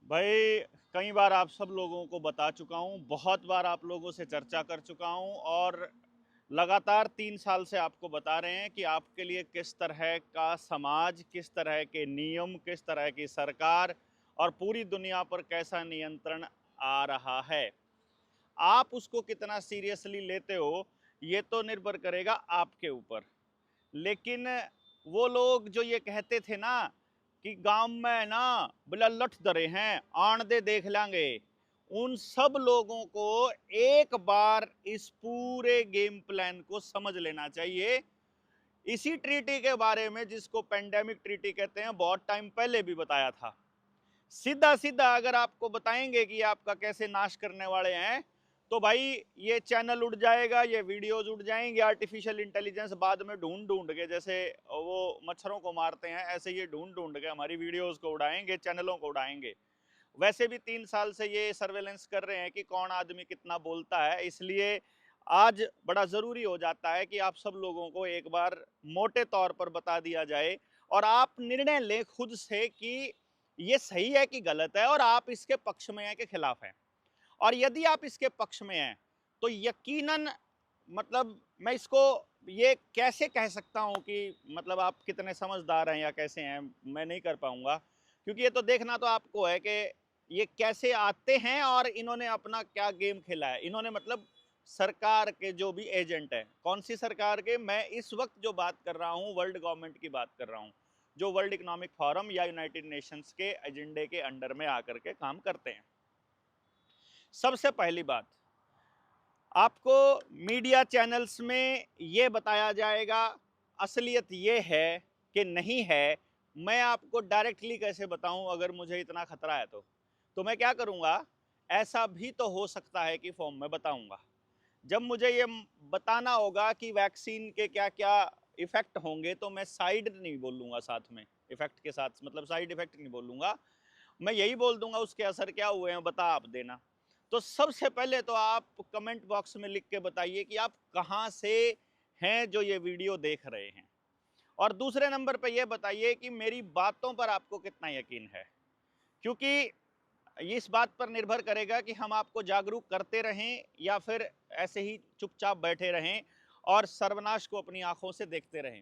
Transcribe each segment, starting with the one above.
भाई, कई बार आप सब लोगों को बता चुका हूँ, बहुत बार आप लोगों से चर्चा कर चुका हूँ और लगातार 3 साल से आपको बता रहे हैं कि आपके लिए किस तरह का समाज, किस तरह के नियम, किस तरह की सरकार और पूरी दुनिया पर कैसा नियंत्रण आ रहा है। आप उसको कितना सीरियसली लेते हो, ये तो निर्भर करेगा आपके ऊपर। लेकिन वो लोग जो ये कहते थे ना कि गांव में ना बोला लठ दरे हैं, आन दे देख लेंगे, उन सब लोगों को एक बार इस पूरे गेम प्लान को समझ लेना चाहिए। इसी ट्रीटी के बारे में, जिसको पेंडेमिक ट्रीटी कहते हैं, बहुत टाइम पहले भी बताया था। सीधा सीधा अगर आपको बताएंगे कि आपका कैसे नाश करने वाले हैं, तो भाई ये चैनल उड़ जाएगा, ये वीडियोज उड़ जाएंगे। आर्टिफिशियल इंटेलिजेंस बाद में ढूंढ ढूंढ के, जैसे वो मच्छरों को मारते हैं, ऐसे ये ढूंढ ढूंढ के हमारी वीडियोज को उड़ाएंगे, चैनलों को उड़ाएंगे। वैसे भी 3 साल से ये सर्वेलेंस कर रहे हैं कि कौन आदमी कितना बोलता है, इसलिए आज बड़ा जरूरी हो जाता है कि आप सब लोगों को एक बार मोटे तौर पर बता दिया जाए और आप निर्णय लें खुद से कि ये सही है कि गलत है, और आप इसके पक्ष में हैं कि खिलाफ हैं। और यदि आप इसके पक्ष में हैं तो यकीनन, मतलब मैं इसको ये कैसे कह सकता हूं कि मतलब आप कितने समझदार हैं या कैसे हैं, मैं नहीं कर पाऊंगा, क्योंकि ये तो देखना तो आपको है कि ये कैसे आते हैं और इन्होंने अपना क्या गेम खेला है। इन्होंने मतलब सरकार के जो भी एजेंट हैं, कौन सी सरकार के, मैं इस वक्त जो बात कर रहा हूँ वर्ल्ड गवर्नमेंट की बात कर रहा हूँ, जो वर्ल्ड इकोनॉमिक फोरम या यूनाइटेड नेशंस के एजेंडे के अंडर में आकर के काम करते हैं। सबसे पहली बात, आपको मीडिया चैनल्स में ये बताया जाएगा, असलियत ये है कि नहीं है। मैं आपको डायरेक्टली कैसे बताऊं, अगर मुझे इतना खतरा है तो मैं क्या करूंगा, ऐसा भी तो हो सकता है कि फॉर्म में बताऊंगा। जब मुझे ये बताना होगा कि वैक्सीन के क्या क्या इफेक्ट होंगे, तो मैं साइड नहीं बोलूंगा, साथ में इफेक्ट के साथ, मतलब साइड इफेक्ट नहीं बोलूंगा, मैं यही बोल दूंगा उसके असर क्या हुए हैं, बता आप देना। तो सबसे पहले तो आप कमेंट बॉक्स में लिख के बताइए कि आप कहाँ से हैं जो ये वीडियो देख रहे हैं। और दूसरे नंबर पे ये बताइए कि मेरी बातों पर आपको कितना यकीन है, क्योंकि इस बात पर निर्भर करेगा कि हम आपको जागरूक करते रहें या फिर ऐसे ही चुपचाप बैठे रहें और सर्वनाश को अपनी आंखों से देखते रहें।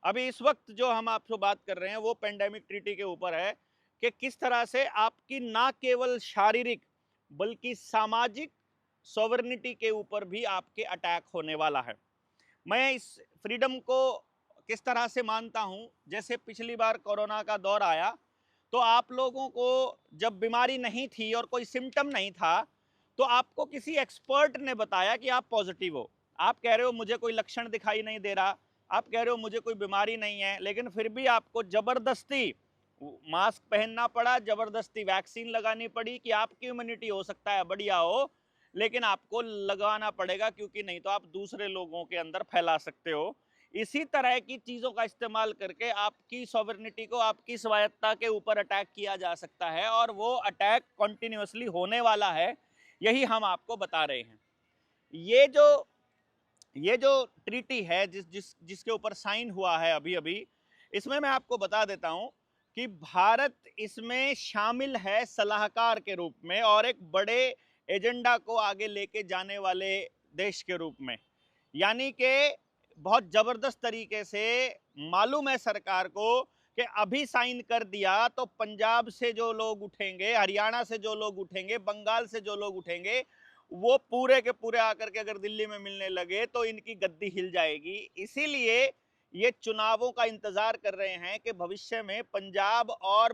अभी इस वक्त जो हम आपसे बात कर रहे हैं वो पेंडेमिक ट्रीटी के ऊपर है कि किस तरह से आपकी ना केवल शारीरिक बल्कि सामाजिक सॉवरेनिटी के ऊपर भी आपके अटैक होने वाला है। मैं इस फ्रीडम को किस तरह से मानता हूं, जैसे पिछली बार कोरोना का दौर आया तो आप लोगों को जब बीमारी नहीं थी और कोई सिम्टम नहीं था, तो आपको किसी एक्सपर्ट ने बताया कि आप पॉजिटिव हो। आप कह रहे हो मुझे कोई लक्षण दिखाई नहीं दे रहा, आप कह रहे हो मुझे कोई बीमारी नहीं है, लेकिन फिर भी आपको जबरदस्ती मास्क पहनना पड़ा, जबरदस्ती वैक्सीन लगानी पड़ी कि आपकी इम्यूनिटी हो सकता है बढ़िया हो, लेकिन आपको लगाना पड़ेगा, क्योंकि नहीं तो आप दूसरे लोगों के अंदर फैला सकते हो। इसी तरह की चीजों का इस्तेमाल करके आपकी सॉवरेनिटी को, आपकी स्वायत्ता के ऊपर अटैक किया जा सकता है, और वो अटैक कंटिन्यूअसली होने वाला है। यही हम आपको बता रहे हैं। ये जो ये जो ट्रीटी है जिसके ऊपर साइन हुआ है अभी अभी, इसमें मैं आपको बता देता हूं कि भारत इसमें शामिल है सलाहकार के रूप में और एक बड़े एजेंडा को आगे लेके जाने वाले देश के रूप में। यानी कि बहुत जबरदस्त तरीके से मालूम है सरकार को कि अभी साइन कर दिया तो पंजाब से जो लोग उठेंगे, हरियाणा से जो लोग उठेंगे, बंगाल से जो लोग उठेंगे, वो पूरे के पूरे आकर के अगर दिल्ली में मिलने लगे तो इनकी गद्दी हिल जाएगी। इसीलिए ये चुनावों का इंतजार कर रहे हैं कि भविष्य में पंजाब और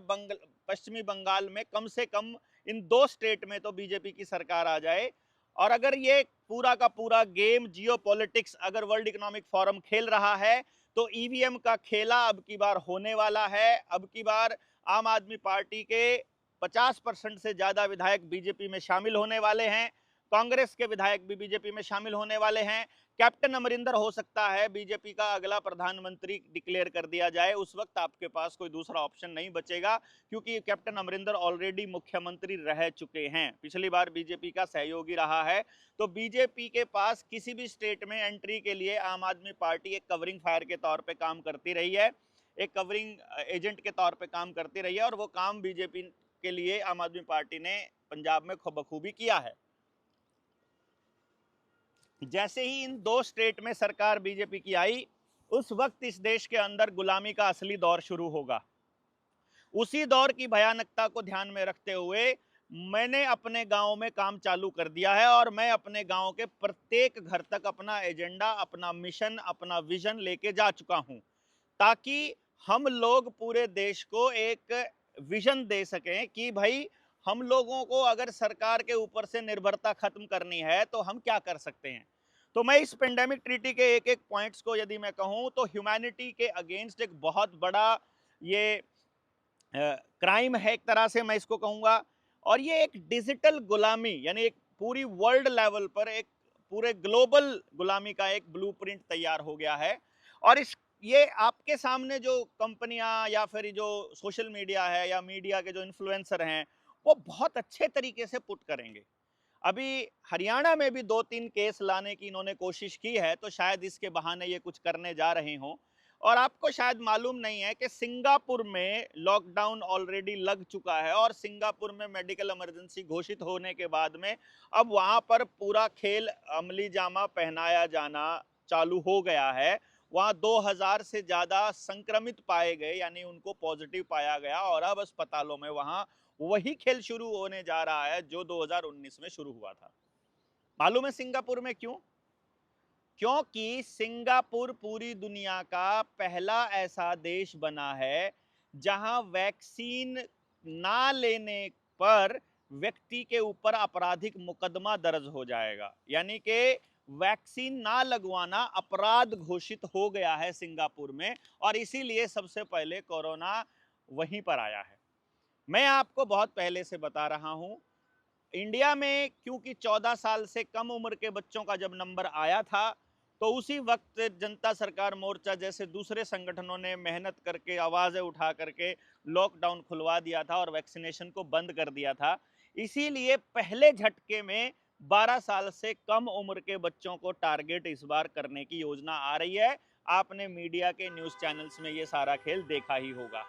पश्चिमी बंगाल में कम से कम इन दो स्टेट में तो बीजेपी की सरकार आ जाए। और अगर ये पूरा का पूरा गेम जियोपॉलिटिक्स अगर वर्ल्ड इकोनॉमिक फोरम खेल रहा है, तो ईवीएम का खेला अब की बार होने वाला है। अब की बार आम आदमी पार्टी के 50% से ज्यादा विधायक बीजेपी में शामिल होने वाले हैं, कांग्रेस के विधायक भी बीजेपी में शामिल होने वाले हैं। कैप्टन अमरिंदर हो सकता है बीजेपी का अगला प्रधानमंत्री डिक्लेयर कर दिया जाए, उस वक्त आपके पास कोई दूसरा ऑप्शन नहीं बचेगा, क्योंकि कैप्टन अमरिंदर ऑलरेडी मुख्यमंत्री रह चुके हैं, पिछली बार बीजेपी का सहयोगी रहा है। तो बीजेपी के पास किसी भी स्टेट में एंट्री के लिए आम आदमी पार्टी एक कवरिंग फायर के तौर पर काम करती रही है, एक कवरिंग एजेंट के तौर पर काम करती रही है, और वो काम बीजेपी के लिए आम आदमी पार्टी ने पंजाब में बखूबी किया है। जैसे ही इन 2 स्टेट में सरकार बीजेपी की आई, उस वक्त इस देश के अंदर गुलामी का असली दौर शुरू होगा। उसी दौर की भयानकता को ध्यान में रखते हुए मैंने अपने गांव में काम चालू कर दिया है और मैं अपने गांव के प्रत्येक घर तक अपना एजेंडा, अपना मिशन, अपना विजन लेके जा चुका हूं, ताकि हम लोग पूरे देश को एक विजन दे सकें कि भाई हम लोगों को अगर सरकार के ऊपर से निर्भरता खत्म करनी है तो हम क्या कर सकते हैं। तो मैं इस पेंडेमिक ट्रीटी के एक एक पॉइंट्स को यदि मैं कहूं तो ह्यूमैनिटी के अगेंस्ट एक बहुत बड़ा ये क्राइम है, एक तरह से मैं इसको कहूंगा। और ये एक डिजिटल गुलामी, यानी एक पूरी वर्ल्ड लेवल पर एक पूरे ग्लोबल गुलामी का एक ब्लूप्रिंट तैयार हो गया है। और ये आपके सामने जो कंपनियां या फिर जो सोशल मीडिया है या मीडिया के जो इन्फ्लुएंसर हैं, वो बहुत अच्छे तरीके से पुट करेंगे। अभी हरियाणा में भी 2-3 केस लाने की इन्होंने कोशिश की है, तो शायद इसके बहाने ये कुछ करने जा रहे हों। और आपको शायद मालूम नहीं है कि सिंगापुर में लॉकडाउन ऑलरेडी लग चुका है और सिंगापुर में मेडिकल इमरजेंसी घोषित होने के बाद में अब वहां पर पूरा खेल अमली जामा पहनाया जाना चालू हो गया है। वहां 2000 से ज्यादा संक्रमित पाए गए, यानी उनको पॉजिटिव पाया गया, और अब अस्पतालों में वहां वही खेल शुरू होने जा रहा है जो 2019 में शुरू हुआ था। मालूम है सिंगापुर में क्यों? क्योंकि सिंगापुर पूरी दुनिया का पहला ऐसा देश बना है जहां वैक्सीन ना लेने पर व्यक्ति के ऊपर आपराधिक मुकदमा दर्ज हो जाएगा, यानी कि वैक्सीन ना लगवाना अपराध घोषित हो गया है सिंगापुर में, और इसीलिए सबसे पहले कोरोना वहीं पर आया है। मैं आपको बहुत पहले से बता रहा हूं, इंडिया में क्योंकि 14 साल से कम उम्र के बच्चों का जब नंबर आया था, तो उसी वक्त जनता सरकार मोर्चा जैसे दूसरे संगठनों ने मेहनत करके, आवाजें उठा करके लॉकडाउन खुलवा दिया था और वैक्सीनेशन को बंद कर दिया था। इसीलिए पहले झटके में 12 साल से कम उम्र के बच्चों को टारगेट इस बार करने की योजना आ रही है। आपने मीडिया के न्यूज चैनल्स में ये सारा खेल देखा ही होगा।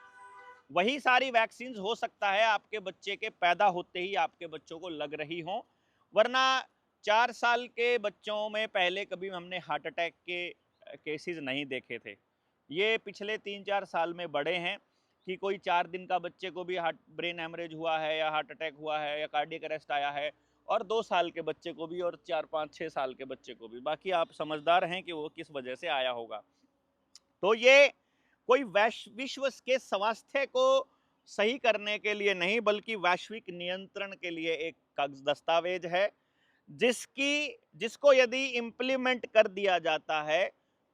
वही सारी वैक्सीन हो सकता है आपके बच्चे के पैदा होते ही आपके बच्चों को लग रही हो, वरना 4 साल के बच्चों में पहले कभी हमने हार्ट अटैक के केसेस नहीं देखे थे। ये पिछले 3-4 साल में बढ़े हैं कि कोई 4 दिन का बच्चे को भी ब्रेन हेमरेज हुआ है या हार्ट अटैक हुआ है या कार्डियक अरेस्ट आया है, और 2 साल के बच्चे को भी और 4-5-6 साल के बच्चे को भी। बाकी आप समझदार हैं कि वो किस वजह से आया होगा। तो ये कोई विश्व के स्वास्थ्य को सही करने के लिए नहीं, बल्कि वैश्विक नियंत्रण के लिए एक दस्तावेज है, जिसको यदि इम्प्लीमेंट कर दिया जाता है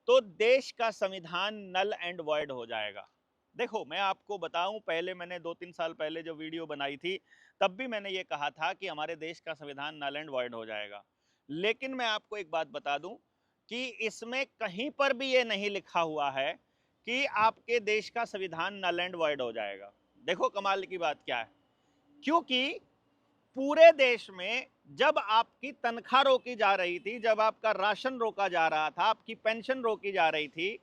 तो देश का संविधान नल एंड वॉइड हो जाएगा। देखो, मैं आपको बताऊं, पहले मैंने 2-3 साल पहले जो वीडियो बनाई थी तब भी मैंने ये कहा था कि हमारे देश का संविधान नल एंड वॉइड हो जाएगा। लेकिन मैं आपको एक बात बता दूं कि इसमें कहीं पर भी ये नहीं लिखा हुआ है कि आपके देश का संविधान नल एंड वॉइड हो जाएगा। देखो कमाल की बात क्या है, क्योंकि पूरे देश में जब आपकी तनख्वाह रोकी जा रही थी, जब आपका राशन रोका जा रहा था, आपकी पेंशन रोकी जा रही थी,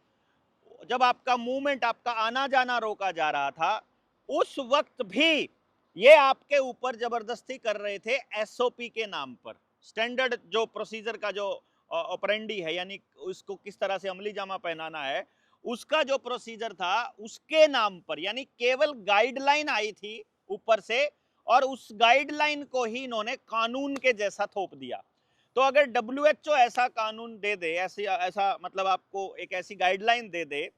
जब आपका मूवमेंट, आपका आना जाना रोका जा रहा था, उस वक्त भी ये आपके ऊपर जबरदस्ती कर रहे थे एसओपी के नाम पर। स्टैंडर्ड जो प्रोसीजर का जो ऑपरेंडी है, यानी उसको किस तरह से अमली जामा पहनाना है, उसका जो प्रोसीजर था उसके नाम पर, यानी केवल गाइडलाइन आई थी ऊपर से, और उस गाइडलाइन को ही इन्होंने कानून के जैसा थोप दिया। तो अगर WHO ऐसा कानून दे दे, ऐसा मतलब आपको एक ऐसी गाइडलाइन दे दे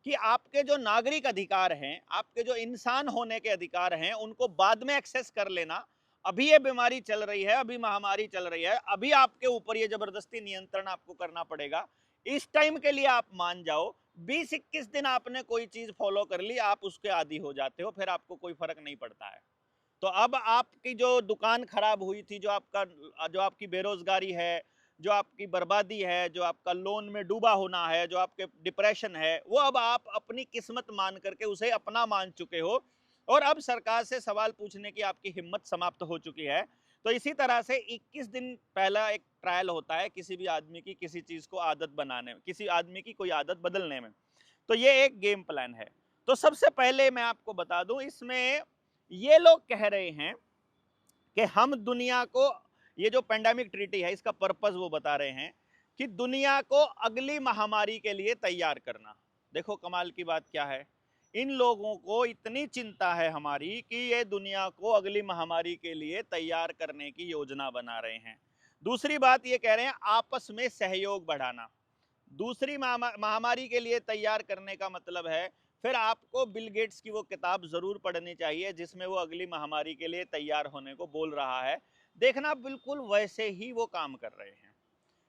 कि आपके जो नागरिक अधिकार हैं, आपके जो इंसान होने के अधिकार हैं, उनको बाद में एक्सेस कर लेना, अभी ये बीमारी चल रही है, अभी महामारी चल रही है, अभी आपके ऊपर ये जबरदस्ती नियंत्रण आपको करना पड़ेगा, इस टाइम के लिए आप मान जाओ, 20-21 दिन आपने कोई चीज फॉलो कर ली, आप उसके आदी हो जाते हो, फिर आपको कोई फर्क नहीं पड़ता है। तो अब आपकी जो दुकान खराब हुई थी, जो आपकी बेरोजगारी है, जो आपकी बर्बादी है, जो आपका लोन में डूबा होना है, जो आपके डिप्रेशन है, वो अब आप अपनी किस्मत मान करके उसे अपना मान चुके हो, और अब सरकार से सवाल पूछने की आपकी हिम्मत समाप्त हो चुकी है। तो इसी तरह से 21 दिन पहला एक ट्रायल होता है किसी भी आदमी की किसी चीज को आदत बनाने में, किसी आदमी की कोई आदत बदलने में। तो ये एक गेम प्लान है। तो सबसे पहले मैं आपको बता दूं, इसमें ये लोग कह रहे हैं कि हम दुनिया को, ये जो पेंडेमिक ट्रीटी है इसका पर्पस वो बता रहे हैं कि दुनिया को अगली महामारी के लिए तैयार करना। देखो कमाल की बात क्या है, इन लोगों को इतनी चिंता है हमारी कि ये दुनिया को अगली महामारी के लिए तैयार करने की योजना बना रहे हैं। दूसरी बात ये कह रहे हैं आपस में सहयोग बढ़ाना। दूसरी महामारी के लिए तैयार करने का मतलब है फिर आपको बिल गेट्स की वो किताब जरूर पढ़नी चाहिए जिसमें वो अगली महामारी के लिए तैयार होने को बोल रहा है। देखना बिल्कुल वैसे ही वो काम कर रहे हैं।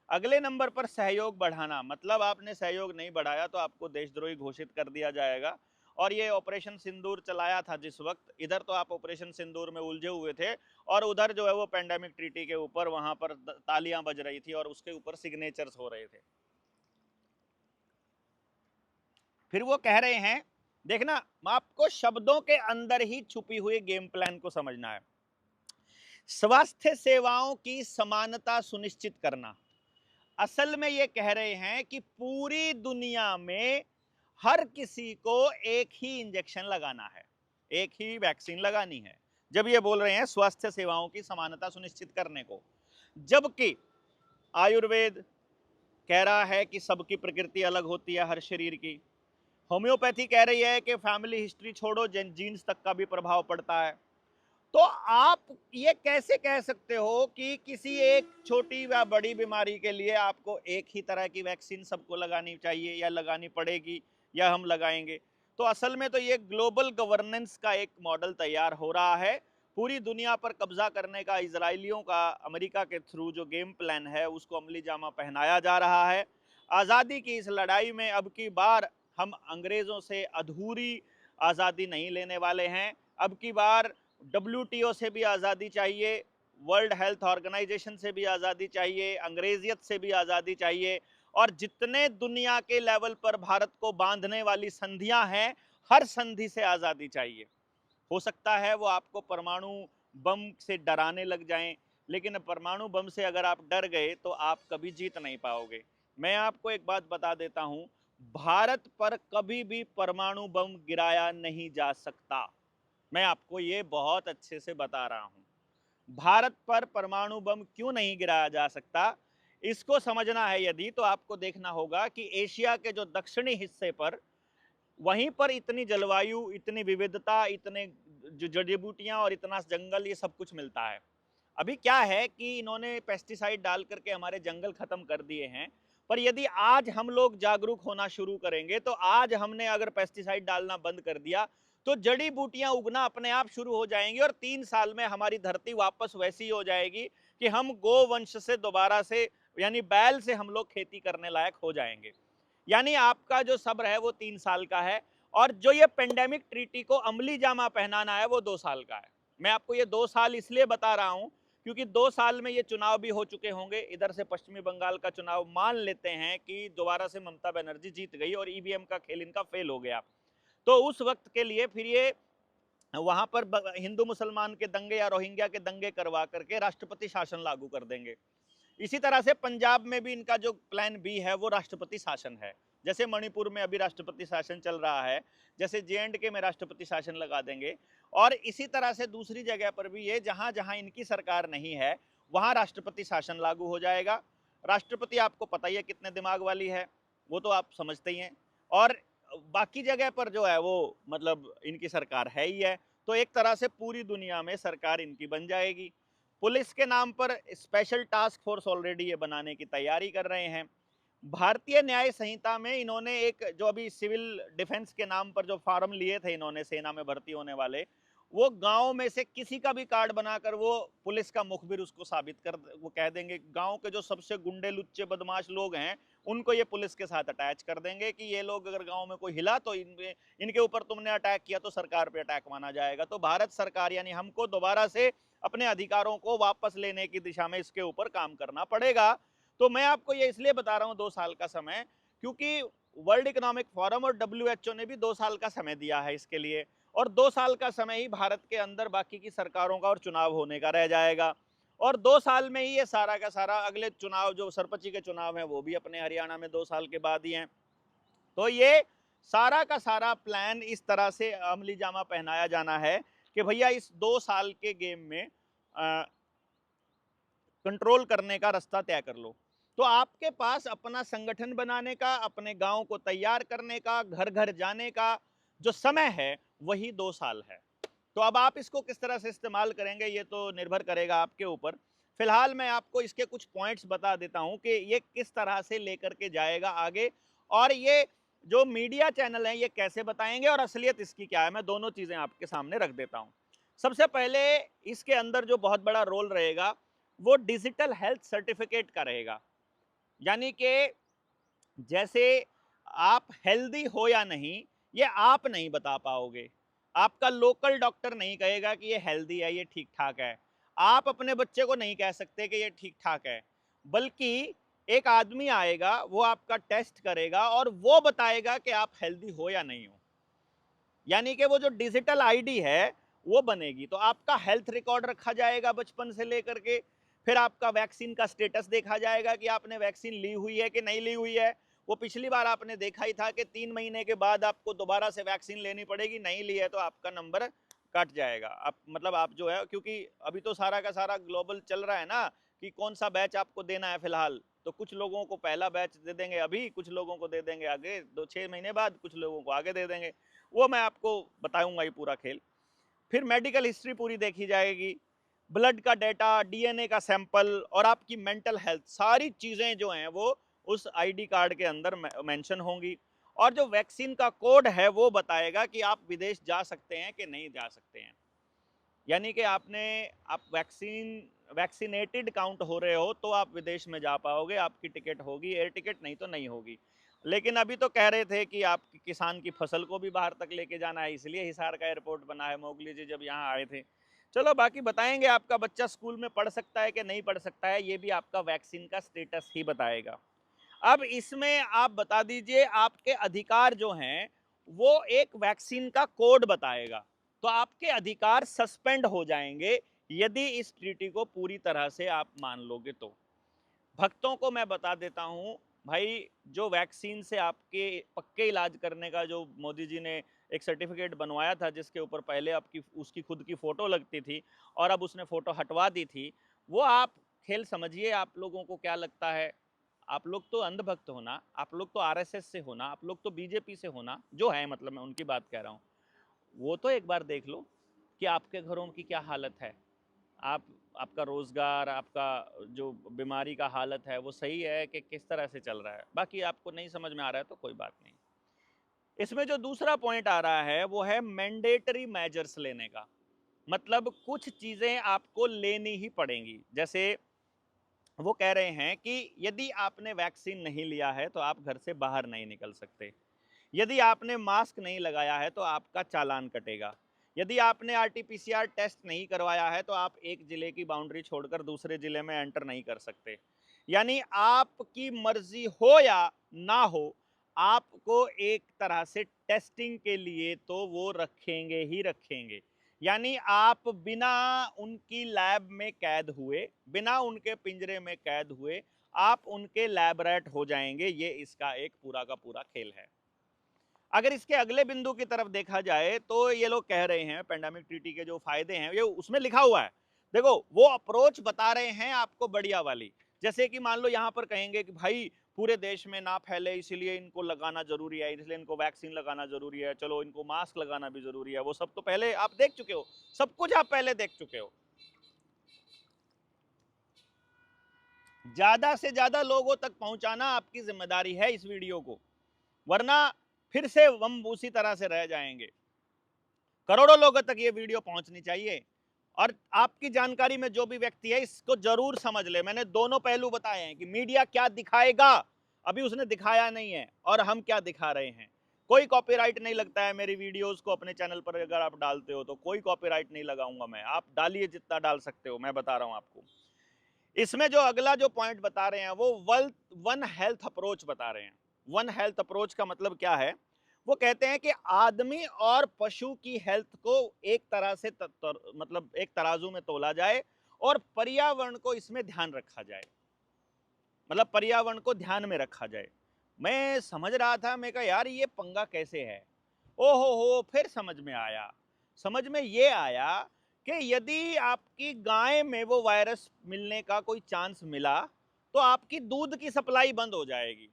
अगले नंबर पर सहयोग बढ़ाना, मतलब आपने सहयोग नहीं बढ़ाया तो आपको देशद्रोही घोषित कर दिया जाएगा। और ये ऑपरेशन सिंदूर चलाया था जिस वक्त, इधर तो आप ऑपरेशन सिंदूर में उलझे हुए थे और उधर जो है वो पेंडेमिक ट्रीटी के ऊपर वहां पर तालियां बज रही थी और उसके ऊपर सिग्नेचर्स हो रहे थे। फिर वो कह रहे हैं, देखना आपको शब्दों के अंदर ही छुपी हुई गेम प्लान को समझना है। स्वास्थ्य सेवाओं की समानता सुनिश्चित करना। असल में ये कह रहे हैं कि पूरी दुनिया में हर किसी को एक ही इंजेक्शन लगाना है, एक ही वैक्सीन लगानी है, जब ये बोल रहे हैं स्वास्थ्य सेवाओं की समानता सुनिश्चित करने को। जबकि आयुर्वेद कह रहा है कि सबकी प्रकृति अलग होती है हर शरीर की। होम्योपैथी कह रही है कि फैमिली हिस्ट्री छोड़ो, जीन्स तक का भी प्रभाव पड़ता है। तो आप ये कैसे कह सकते हो कि किसी एक छोटी या बड़ी बीमारी के लिए आपको एक ही तरह की वैक्सीन सबको लगानी चाहिए या लगानी पड़ेगी या हम लगाएंगे? तो असल में तो ये ग्लोबल गवर्नेंस का एक मॉडल तैयार हो रहा है। पूरी दुनिया पर कब्जा करने का इजरायलियों का अमेरिका के थ्रू जो गेम प्लान है उसको अमली जामा पहनाया जा रहा है। आज़ादी की इस लड़ाई में अब की बार हम अंग्रेज़ों से अधूरी आज़ादी नहीं लेने वाले हैं। अब की बार WTO से भी आज़ादी चाहिए, वर्ल्ड हेल्थ ऑर्गेनाइजेशन से भी आज़ादी चाहिए, अंग्रेजियत से भी आज़ादी चाहिए। और जितने दुनिया के लेवल पर भारत को बांधने वाली संधियां हैं, हर संधि से आज़ादी चाहिए। हो सकता है वो आपको परमाणु बम से डराने लग जाएं, लेकिन परमाणु बम से अगर आप डर गए तो आप कभी जीत नहीं पाओगे। मैं आपको एक बात बता देता हूं, भारत पर कभी भी परमाणु बम गिराया नहीं जा सकता। मैं आपको ये बहुत अच्छे से बता रहा हूं। भारत पर परमाणु बम क्यों नहीं गिराया जा सकता, इसको समझना है यदि, तो आपको देखना होगा कि एशिया के जो दक्षिणी हिस्से पर, वहीं पर इतनी जलवायु, इतनी विविधता, इतने जो जड़ी बूटियां और इतना जंगल, ये सब कुछ मिलता है। अभी क्या है कि इन्होंने पेस्टिसाइड डाल करके हमारे जंगल खत्म कर दिए हैं। पर यदि आज हम लोग जागरूक होना शुरू करेंगे, तो आज हमने अगर पेस्टिसाइड डालना बंद कर दिया तो जड़ी बूटियां उगना अपने आप शुरू हो जाएंगी और 3 साल में हमारी धरती वापस वैसी हो जाएगी कि हम गोवंश से दोबारा से, यानी बैल से हम लोग खेती करने लायक हो जाएंगे। यानी आपका जो सब्र है वो 3 साल का है और जो ये पेंडेमिक ट्रीटी को अमली जामा पहनाना है वो 2 साल का है। मैं आपको ये 2 साल इसलिए बता रहा हूं क्योंकि 2 साल में ये चुनाव भी हो चुके होंगे। इधर से पश्चिमी बंगाल का चुनाव मान लेते हैं कि दोबारा से ममता बनर्जी जीत गई और ईवीएम का खेल इनका फेल हो गया, तो उस वक्त के लिए फिर ये वहां पर हिंदू मुसलमान के दंगे या रोहिंग्या के दंगे करवा करके राष्ट्रपति शासन लागू कर देंगे। इसी तरह से पंजाब में भी इनका जो प्लान बी है वो राष्ट्रपति शासन है। जैसे मणिपुर में अभी राष्ट्रपति शासन चल रहा है, जैसे JNK में राष्ट्रपति शासन लगा देंगे। और इसी तरह से दूसरी जगह पर भी ये जहां जहां इनकी सरकार नहीं है वहां राष्ट्रपति शासन लागू हो जाएगा। राष्ट्रपति आपको पता ही है कितने दिमाग वाली है, वो तो आप समझते ही हैं। और बाकी जगह पर जो है वो मतलब इनकी सरकार है ही है। तो एक तरह से पूरी दुनिया में सरकार इनकी बन जाएगी। पुलिस के नाम पर स्पेशल टास्क फोर्स ऑलरेडी ये बनाने की तैयारी कर रहे हैं। भारतीय न्याय संहिता में इन्होंने एक जो अभी सिविल डिफेंस के नाम पर जो फार्म लिए थे इन्होंने सेना में भर्ती होने वाले, वो गांव में से किसी का भी कार्ड बनाकर वो पुलिस का मुखबिर उसको साबित कर, वो कह देंगे गांव के जो सबसे गुंडे लुच्चे बदमाश लोग हैं उनको ये पुलिस के साथ अटैच कर देंगे कि ये लोग अगर गांव में कोई हिला तो इनके ऊपर तुमने अटैक किया तो सरकार पे अटैक माना जाएगा। तो भारत सरकार यानी हमको दोबारा से अपने अधिकारों को वापस लेने की दिशा में इसके ऊपर काम करना पड़ेगा। तो मैं आपको ये इसलिए बता रहा हूँ 2 साल का समय, क्योंकि वर्ल्ड इकोनॉमिक फोरम और WHO ने भी 2 साल का समय दिया है इसके लिए। और 2 साल का समय ही भारत के अंदर बाकी की सरकारों का और चुनाव होने का रह जाएगा। और 2 साल में ही ये सारा का सारा अगले चुनाव जो सरपंची के चुनाव हैं वो भी अपने हरियाणा में 2 साल के बाद ही हैं। तो ये सारा का सारा प्लान इस तरह से अमली जामा पहनाया जाना है कि कि भैया इस 2 साल के गेम में कंट्रोल करने का रास्ता तय कर लो। तो आपके पास अपना संगठन बनाने का, अपने गांव को तैयार करने का, घर घर जाने का जो समय है वही 2 साल है। तो अब आप इसको किस तरह से इस्तेमाल करेंगे ये तो निर्भर करेगा आपके ऊपर। फिलहाल मैं आपको इसके कुछ पॉइंट्स बता देता हूं कि ये किस तरह से लेकर के जाएगा आगे, और ये जो मीडिया चैनल है ये कैसे बताएंगे और असलियत इसकी क्या है, मैं दोनों चीजें आपके सामने रख देता हूं। सबसे पहले इसके अंदर जो बहुत बड़ा रोल रहेगा वो डिजिटल हेल्थ सर्टिफिकेट का रहेगा। यानी कि जैसे आप हेल्दी हो या नहीं ये आप नहीं बता पाओगे, आपका लोकल डॉक्टर नहीं कहेगा कि ये हेल्दी है, ये ठीक ठाक है, आप अपने बच्चे को नहीं कह सकते कि ये ठीक ठाक है, बल्कि एक आदमी आएगा वो आपका टेस्ट करेगा और वो बताएगा कि आप हेल्दी हो या नहीं हो। यानी कि वो जो डिजिटल आईडी है वो बनेगी। तो आपका हेल्थ रिकॉर्ड रखा जाएगा बचपन से लेकर के, फिर आपका वैक्सीन का स्टेटस देखा जाएगा कि आपने वैक्सीन ली हुई है कि नहीं ली हुई है। वो पिछली बार आपने देखा ही था कि 3 महीने के बाद आपको दोबारा से वैक्सीन लेनी पड़ेगी, नहीं ली है तो आपका नंबर कट जाएगा। आप मतलब आप जो है, क्योंकि अभी तो सारा का सारा ग्लोबल चल रहा है ना कि कौन सा बैच आपको देना है फिलहाल, तो कुछ लोगों को पहला बैच दे देंगे अभी, कुछ लोगों को दे देंगे आगे 2-6 महीने बाद, कुछ लोगों को आगे दे देंगे, वो मैं आपको बताऊंगा ये पूरा खेल। फिर मेडिकल हिस्ट्री पूरी देखी जाएगी, ब्लड का डेटा, डीएनए का सैंपल और आपकी मेंटल हेल्थ, सारी चीजें जो हैं वो उस आईडी कार्ड के अंदर मेंशन होंगी। और जो वैक्सीन का कोड है वो बताएगा कि आप विदेश जा सकते हैं कि नहीं जा सकते हैं। यानी कि आप वैक्सीनेटेड काउंट हो रहे हो तो आप विदेश में जा पाओगे, आपकी टिकट होगी, एयर टिकट, नहीं तो नहीं होगी। लेकिन अभी तो कह रहे थे कि आप किसान की फसल को भी बाहर तक लेके जाना है, इसलिए हिसार का एयरपोर्ट बना है, मोगली जी जब यहाँ आए थे। चलो बाकी बताएंगे, आपका बच्चा स्कूल में पढ़ सकता है कि नहीं पढ़ सकता है ये भी आपका वैक्सीन का स्टेटस ही बताएगा। अब इसमें आप बता दीजिए आपके अधिकार जो हैं वो एक वैक्सीन का कोड बताएगा, तो आपके अधिकार सस्पेंड हो जाएंगे यदि इस ट्रीटी को पूरी तरह से आप मान लोगे तो। भक्तों को मैं बता देता हूं भाई, जो वैक्सीन से आपके पक्के इलाज करने का जो मोदी जी ने एक सर्टिफिकेट बनवाया था जिसके ऊपर पहले आपकी उसकी खुद की फोटो लगती थी और अब उसने फोटो हटवा दी थी, वो आप खेल समझिए आप लोगों को क्या लगता है। आप लोग तो अंधभक्त होना, आप लोग तो आरएसएस से होना, आप लोग तो बीजेपी से होना, जो है मतलब मैं उनकी बात कह रहा हूँ, वो तो एक बार देख लो कि आपके घरों की क्या हालत है। आप आपका रोज़गार, आपका जो बीमारी का हालत है वो सही है कि किस तरह से चल रहा है। बाकी आपको नहीं समझ में आ रहा है तो कोई बात नहीं। इसमें जो दूसरा पॉइंट आ रहा है वो है मैंडेटरी मेजर्स लेने का। मतलब कुछ चीज़ें आपको लेनी ही पड़ेंगी। जैसे वो कह रहे हैं कि यदि आपने वैक्सीन नहीं लिया है तो आप घर से बाहर नहीं निकल सकते, यदि आपने मास्क नहीं लगाया है तो आपका चालान कटेगा, यदि आपने आरटीपीसीआर टेस्ट नहीं करवाया है तो आप एक जिले की बाउंड्री छोड़कर दूसरे जिले में एंटर नहीं कर सकते। यानी आपकी मर्जी हो या ना हो, आपको एक तरह से टेस्टिंग के लिए तो वो रखेंगे ही रखेंगे। यानी आप बिना उनकी लैब में कैद हुए, बिना उनके पिंजरे में कैद हुए आप उनके लैब रैट हो जाएंगे। ये इसका एक पूरा का पूरा खेल है। अगर इसके अगले बिंदु की तरफ देखा जाए तो ये लोग कह रहे हैं पेंडेमिक ट्रीटी के जो फायदे हैं ये उसमें लिखा हुआ है। देखो वो अप्रोच बता रहे हैं आपको बढ़िया वाली। जैसे कि मान लो यहाँ पर कहेंगे कि भाई पूरे देश में ना फैले इसलिए इनको लगाना जरूरी है, इसलिए इनको वैक्सीन लगाना जरूरी है, चलो इनको मास्क लगाना भी जरूरी है। वो सब तो पहले आप देख चुके हो, सब कुछ आप पहले देख चुके हो। ज्यादा से ज्यादा लोगों तक पहुंचाना आपकी जिम्मेदारी है इस वीडियो को, वरना फिर से हम उसी तरह से रह जाएंगे। करोड़ों लोगों तक ये वीडियो पहुंचनी चाहिए। और आपकी जानकारी में जो भी व्यक्ति है इसको जरूर समझ ले, मैंने दोनों पहलू बताए हैं कि मीडिया क्या दिखाएगा, अभी उसने दिखाया नहीं है, और हम क्या दिखा रहे हैं। कोई कॉपीराइट नहीं लगता है मेरी वीडियोस को अपने चैनल पर, अगर आप डालते हो तो कोई कॉपीराइट नहीं लगाऊंगा मैं, आप डालिए जितना डाल सकते हो, मैं बता रहा हूं आपको। इसमें जो अगला जो पॉइंट बता रहे हैं वो वन हेल्थ अप्रोच बता रहे हैं। वन हेल्थ अप्रोच का मतलब क्या है, वो कहते हैं कि आदमी और पशु की हेल्थ को एक तरह से मतलब एक तराजू में तोला जाए और पर्यावरण को इसमें ध्यान रखा जाए, मतलब पर्यावरण को ध्यान में रखा जाए। मैं समझ रहा था, मैं कहा यार ये पंगा कैसे है, ओहो हो फिर समझ में आया। समझ में ये आया कि यदि आपकी गाय में वो वायरस मिलने का कोई चांस मिला तो आपकी दूध की सप्लाई बंद हो जाएगी।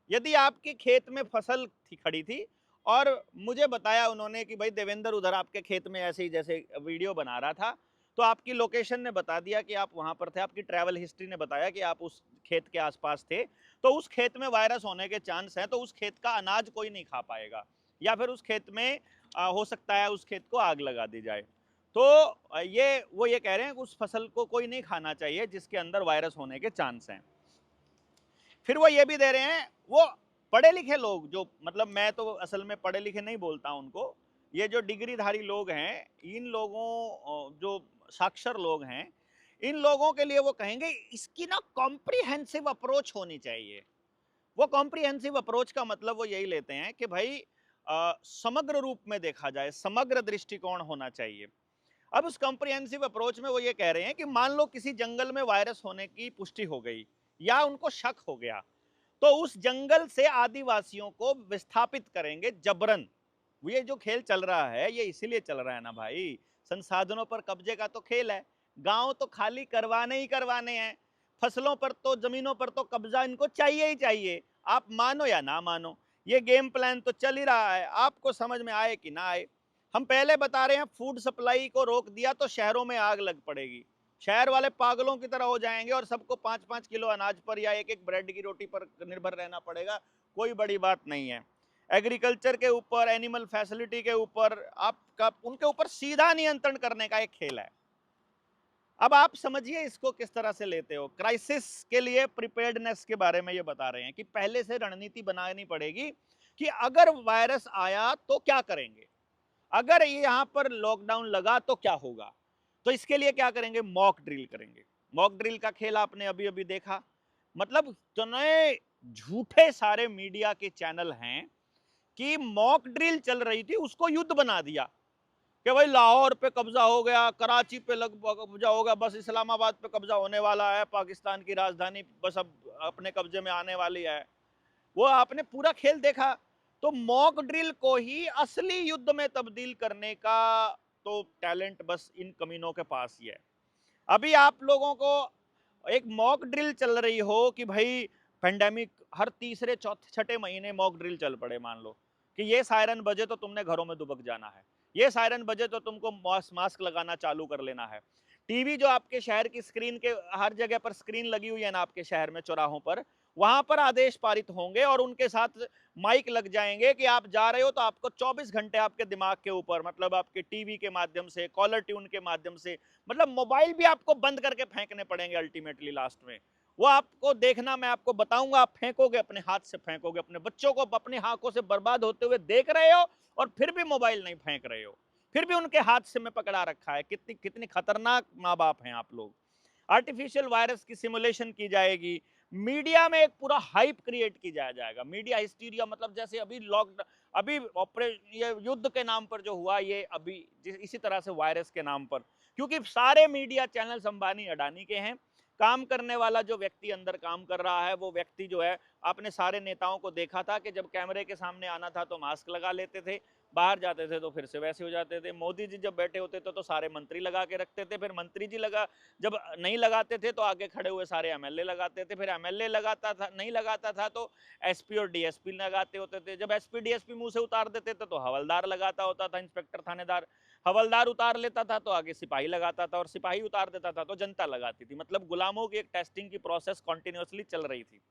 यदि आपके खेत में फसल थी खड़ी थी और मुझे बताया उन्होंने कि भाई देवेंद्र उधर आपके खेत में ऐसे ही जैसे वीडियो बना रहा था, तो आपकी लोकेशन ने बता दिया कि आप वहां पर थे, आपकी ट्रैवल हिस्ट्री ने बताया कि आप उस खेत के आसपास थे, तो उस खेत में वायरस होने के चांस हैं, तो उस खेत का अनाज कोई नहीं खा पाएगा या फिर उस खेत में हो सकता है उस खेत को आग लगा दी जाए। तो ये कह रहे हैं कि उस फसल को कोई नहीं खाना चाहिए जिसके अंदर वायरस होने के चांस हैं। फिर वो ये भी दे रहे हैं, वो पढ़े लिखे लोग जो, मतलब मैं तो असल में पढ़े लिखे नहीं बोलता उनको, ये जो डिग्रीधारी लोग हैं, इन लोगों जो साक्षर लोग हैं, इन लोगों के लिए वो कहेंगे इसकी ना कॉम्प्रिहेंसिव अप्रोच होनी चाहिए। वो कॉम्प्रिहेंसिव अप्रोच का मतलब वो यही लेते हैं कि भाई समग्र रूप में देखा जाए, समग्र दृष्टिकोण होना चाहिए। अब उस कॉम्प्रिहेंसिव अप्रोच में वो ये कह रहे हैं कि मान लो किसी जंगल में वायरस होने की पुष्टि हो गई या उनको शक हो गया, तो उस जंगल से आदिवासियों को विस्थापित करेंगे जबरन। ये जो खेल चल रहा है ये इसीलिए चल रहा है ना भाई, संसाधनों पर कब्जे का तो खेल है। गांव तो खाली करवाने ही करवाने हैं, फसलों पर तो, जमीनों पर तो कब्जा इनको चाहिए ही चाहिए। आप मानो या ना मानो, ये गेम प्लान तो चल ही रहा है, आपको समझ में आए कि ना आए। हम पहले बता रहे हैं फूड सप्लाई को रोक दिया तो शहरों में आग लग पड़ेगी, शहर वाले पागलों की तरह हो जाएंगे और सबको 5-5 किलो अनाज पर या एक ब्रेड की रोटी पर निर्भर रहना पड़ेगा। कोई बड़ी बात नहीं है। एग्रीकल्चर के ऊपर, एनिमल फैसिलिटी के ऊपर आपका, उनके ऊपर सीधा नियंत्रण करने का एक खेल है। अब आप समझिए इसको किस तरह से लेते हो। क्राइसिस के लिए प्रिपेयर्डनेस के बारे में ये बता रहे हैं कि पहले से रणनीति बनानी पड़ेगी कि अगर वायरस आया तो क्या करेंगे, अगर ये यहाँ पर लॉकडाउन लगा तो क्या होगा। तो इसके लिए क्या करेंगे, मॉक ड्रिल करेंगे। मॉक ड्रिल का खेल आपने अभी अभी देखा, मतलब इतने झूठे सारे मीडिया के चैनल हैं कि मॉक ड्रिल चल रही थी उसको युद्ध बना दिया कि भाई लाहौर पे कब्जा हो गया, कराची पे कब्जा हो गया, बस इस्लामाबाद पे कब्जा होने वाला है, पाकिस्तान की राजधानी बस अब अपने कब्जे में आने वाली है। वो आपने पूरा खेल देखा। तो मॉक ड्रिल को ही असली युद्ध में तब्दील करने का तो टैलेंट बस इन कमीनों के पास ही है। अभी आप लोगों को एक मॉक ड्रिल चल रही हो कि भाई पेंडेमिक हर तीसरे चौथे छठे महीने मॉक ड्रिल चल पड़े, मान लो कि ये सायरन बजे तो तुमने घरों में दुबक जाना है, ये सायरन बजे तो तुमको मास्क लगाना चालू कर लेना है। टीवी जो आपके शहर की स्क्रीन के, हर जगह पर स्क्रीन लगी हुई है ना आपके शहर में चौराहों पर, वहां पर आदेश पारित होंगे और उनके साथ माइक लग जाएंगे कि आप जा रहे हो तो आपको 24 घंटे आपके दिमाग के ऊपर, मतलब आपके टीवी के माध्यम से, कॉलर ट्यून के माध्यम से, मतलब मोबाइल भी आपको बंद करके फेंकने पड़ेंगे अल्टीमेटली लास्ट में। वो आपको देखना, मैं आपको बताऊंगा, आप फेंकोगे, अपने हाथ से फेंकोगे, अपने बच्चों को अपनी आंखों से बर्बाद होते हुए देख रहे हो और फिर भी मोबाइल नहीं फेंक रहे हो, फिर भी उनके हाथ से में पकड़ा रखा है। कितनी कितनी खतरनाक माँ बाप हैं आप लोग। आर्टिफिशियल वायरस की सिमुलेशन की जाएगी, मीडिया में एक पूरा हाइप क्रिएट की जाएगा, मीडिया हिस्टीरिया, मतलब जैसे अभी लॉकडाउन, अभी ये युद्ध के नाम पर जो हुआ, ये अभी इसी तरह से वायरस के नाम पर, क्योंकि सारे मीडिया चैनल्स अंबानी अडानी के हैं। काम करने वाला जो व्यक्ति अंदर काम कर रहा है, वो व्यक्ति जो है, आपने सारे नेताओं को देखा था कि जब कैमरे के सामने आना था तो मास्क लगा लेते थे, बाहर जाते थे तो फिर से वैसे हो जाते थे। मोदी जी जब बैठे होते थे तो सारे मंत्री लगा के रखते थे, फिर मंत्री जी जब नहीं लगाते थे तो आगे खड़े हुए सारे एमएलए लगाते थे, फिर एमएलए लगाता था, नहीं लगाता था तो एसपी और डीएसपी लगाते होते थे, जब एसपी डीएसपी मुंह से उतार देते थे तो हवलदार लगाता होता था, इंस्पेक्टर थानेदार। हवलदार उतार लेता था तो आगे सिपाही लगाता था, और सिपाही उतार देता था तो जनता लगाती थी। मतलब गुलामों की एक टेस्टिंग की प्रोसेस कॉन्टिन्यूसली चल रही थी।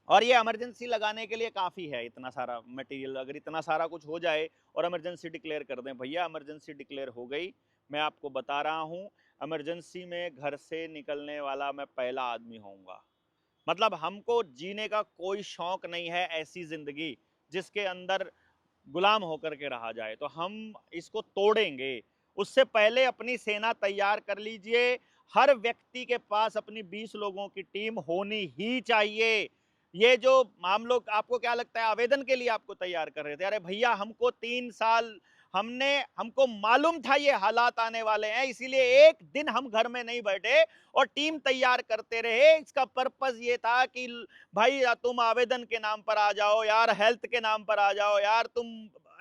और ये इमरजेंसी लगाने के लिए काफ़ी है, इतना सारा मटेरियल, अगर इतना सारा कुछ हो जाए और इमरजेंसी डिक्लेयर कर दें, भैया इमरजेंसी डिक्लेयर हो गई, मैं आपको बता रहा हूँ, इमरजेंसी में घर से निकलने वाला मैं पहला आदमी होऊंगा। मतलब हमको जीने का कोई शौक नहीं है ऐसी जिंदगी जिसके अंदर गुलाम होकर के रहा जाए, तो हम इसको तोड़ेंगे। उससे पहले अपनी सेना तैयार कर लीजिए, हर व्यक्ति के पास अपनी 20 लोगों की टीम होनी ही चाहिए। ये जो हम लोग, आपको क्या लगता है आवेदन के लिए आपको तैयार कर रहे थे, अरे भैया हमको 3 साल, हमको मालूम था ये हालात आने वाले हैं, इसीलिए एक दिन हम घर में नहीं बैठे और टीम तैयार करते रहे। इसका पर्पस ये था कि भाई तुम आवेदन के नाम पर आ जाओ यार, हेल्थ के नाम पर आ जाओ यार, तुम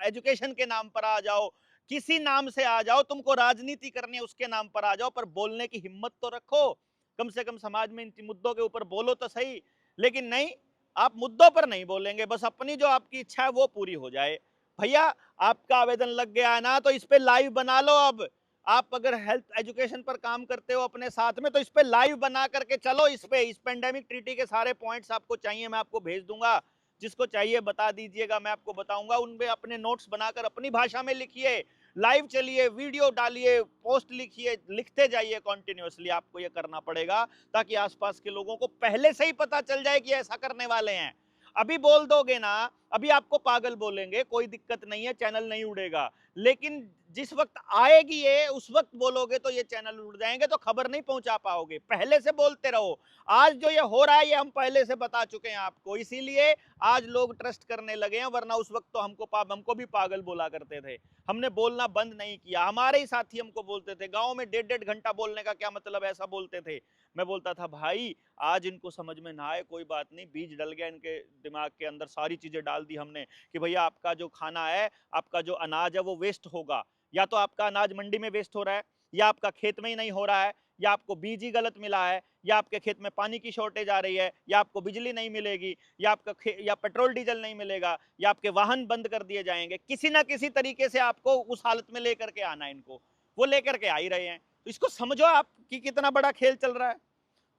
एजुकेशन के नाम पर आ जाओ, किसी नाम से आ जाओ, तुमको राजनीति करनी है उसके नाम पर आ जाओ, पर बोलने की हिम्मत तो रखो। कम से कम समाज में इन मुद्दों के ऊपर बोलो तो सही। लेकिन नहीं, आप मुद्दों पर नहीं बोलेंगे, बस अपनी जो आपकी इच्छा है वो पूरी हो जाए। भैया आपका आवेदन लग गया है ना, तो इस पे लाइव बना लो। अब आप अगर हेल्थ एजुकेशन पर काम करते हो अपने साथ में, तो इस पे लाइव बना करके चलो। इस पे इस पेंडेमिक ट्रीटी के सारे पॉइंट्स आपको चाहिए, मैं आपको भेज दूंगा। जिसको चाहिए बता दीजिएगा, मैं आपको बताऊंगा। उनपे अपने नोट्स बनाकर अपनी भाषा में लिखिए, लाइव चलिए, वीडियो डालिए, पोस्ट लिखिए, लिखते जाइए कंटिन्यूअसली। आपको ये करना पड़ेगा ताकि आसपास के लोगों को पहले से ही पता चल जाए कि ऐसा करने वाले हैं। अभी बोल दोगे ना, अभी आपको पागल बोलेंगे, कोई दिक्कत नहीं है, चैनल नहीं उड़ेगा। लेकिन जिस वक्त आएगी ये, उस वक्त बोलोगे तो ये चैनल उड़ जाएंगे, तो खबर नहीं पहुंचा पाओगे। पहले से बोलते रहो। आज जो ये हो रहा है ये हम पहले से बता चुके हैं आपको, इसीलिए आज लोग ट्रस्ट करने लगे हैं, वरना उस वक्त तो हमको भी पागल बोला करते थे। हमने बोलना बंद नहीं किया, हमारे ही साथी हमको बोलते थे, गांव में 1.5 घंटा बोलने का क्या मतलब, ऐसा बोलते थे। मैं बोलता था भाई आज इनको समझ में ना आए कोई बात नहीं, बीज डल गया इनके दिमाग के अंदर, सारी चीजें डाल दी हमने कि भैया आपका जो खाना है, आपका जो अनाज है वो वेस्ट होगा। या तो आपका अनाज मंडी में वेस्ट हो रहा है, या आपका खेत में ही नहीं हो रहा है, या आपको बीज ही गलत मिला है, या आपके खेत में पानी की शॉर्टेज आ रही है, या आपको बिजली नहीं मिलेगी, या या पेट्रोल डीजल नहीं मिलेगा, या आपके वाहन बंद कर दिए जाएंगे। किसी ना किसी तरीके से आपको उस हालत में लेकर के आना है इनको, वो लेकर के आ ही रहे हैं। तो इसको समझो आप कि कितना बड़ा खेल चल रहा है।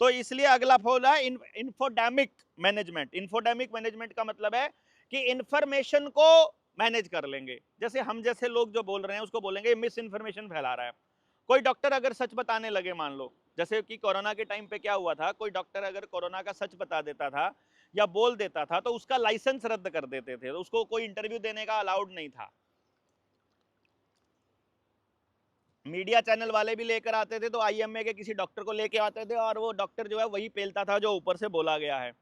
तो इसलिए अगला फॉल है इन्फोडेमिक मैनेजमेंट। इन्फोडेमिक मैनेजमेंट का मतलब है कि इंफॉर्मेशन को मैनेज कर लेंगे। जैसे हम जैसे लोग जो बोल रहे हैं उसको बोलेंगे मिस इन्फॉर्मेशन फैला रहा है। कोई डॉक्टर अगर सच बताने लगे, मान लो जैसे कि कोरोना के टाइम पे क्या हुआ था, कोई डॉक्टर अगर कोरोना का सच बता देता था या बोल देता था, तो उसका लाइसेंस रद्द कर देते थे, तो उसको कोई इंटरव्यू देने का अलाउड नहीं था। मीडिया चैनल वाले भी लेकर आते थे, तो आईएमए के किसी डॉक्टर को लेके आते थे, और वो डॉक्टर जो है वही पेलता था जो ऊपर से बोला गया है।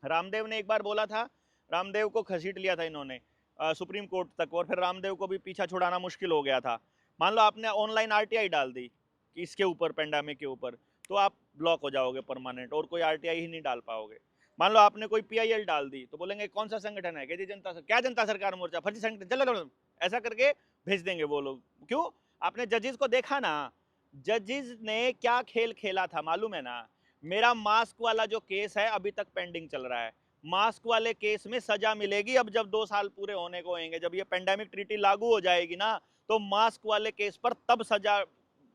रामदेव ने एक बार बोला था, रामदेव को घसीट लिया था इन्होंने सुप्रीम कोर्ट तक, और फिर रामदेव को भी पीछा छुड़ाना मुश्किल हो गया था। मान लो आपने ऑनलाइन आरटीआई डाल दी कि इसके ऊपर, पेंडेमिक के ऊपर, तो आप ब्लॉक हो जाओगे परमानेंट, और कोई आरटीआई ही नहीं डाल पाओगे। मान लो आपने कोई पीआईएल डाल दी, तो बोलेंगे कौन सा संगठन है, कहती जनता क्या जनता सरकार मोर्चा, फर्जी संगठन, चलो ऐसा करके भेज देंगे वो लोग। क्यों? आपने जजेस को देखा ना, जजेस ने क्या खेल खेला था मालूम है ना। मेरा मास्क वाला जो केस है अभी तक पेंडिंग चल रहा है। मास्क वाले केस में सजा मिलेगी अब जब 2 साल पूरे होने को होंगे, जब ये पेंडेमिक ट्रीटी लागू हो जाएगी ना, तो मास्क वाले केस पर तब सजा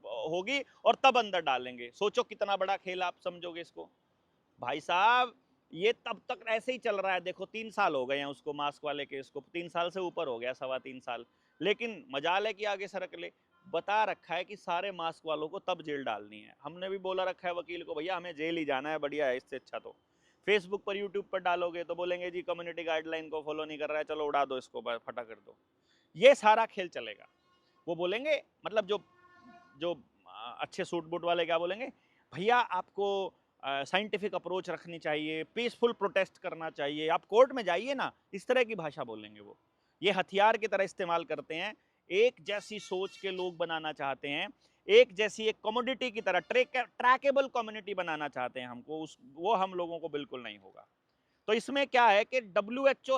होगी और तब अंदर डालेंगे। सोचो कितना बड़ा खेल आप समझोगे इसको। भाई साहब ये तब तक ऐसे ही चल रहा है, देखो 3 साल हो गए हैं उसको, मास्क वाले केस को 3 साल से ऊपर हो गया, 3.25 साल। लेकिन मजाल है कि आगे सरक ले। बता रखा है कि सारे मास्क वालों को तब जेल डालनी है। हमने भी बोला रखा है वकील को, भैया हमें जेल ही जाना है, बढ़िया है, इससे अच्छा तो फेसबुक पर यूट्यूब पर डालोगे तो बोलेंगे जी कम्युनिटी गाइडलाइन को फॉलो नहीं कर रहा है, चलो उड़ा दो इसको, फटा कर दो। ये सारा खेल चलेगा। वो बोलेंगे मतलब जो जो अच्छे सूट बूट वाले क्या बोलेंगे, भैया आपको साइंटिफिक अप्रोच रखनी चाहिए, पीसफुल प्रोटेस्ट करना चाहिए, आप कोर्ट में जाइए ना, इस तरह की भाषा बोलेंगे वो। ये हथियार की तरह इस्तेमाल करते हैं। एक जैसी सोच के लोग बनाना चाहते हैं, एक जैसी एक कमोडिटी की तरह, ट्रैकेबल कम्युनिटी बनाना चाहते हैं हमको, वो हम लोगों को बिल्कुल नहीं होगा। तो इसमें क्या है कि डब्ल्यूएचओ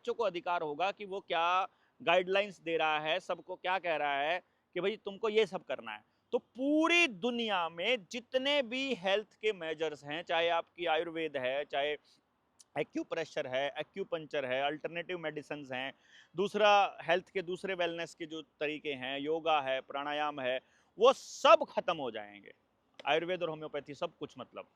को अधिकार होगा कि वो क्या गाइडलाइंस दे रहा है, सबको क्या कह रहा है कि भाई तुमको ये सब करना है। तो पूरी दुनिया में जितने भी हेल्थ के मेजर्स हैं, चाहे आपकी आयुर्वेद है, चाहे एक्यूप्रेशर है, एक्यूपंचर है, अल्टरनेटिव मेडिसिन हैं, दूसरा हेल्थ के दूसरे वेलनेस के जो तरीके हैं, योगा है, प्राणायाम है, वो सब खत्म हो जाएंगे। आयुर्वेद और होम्योपैथी सब कुछ मतलब।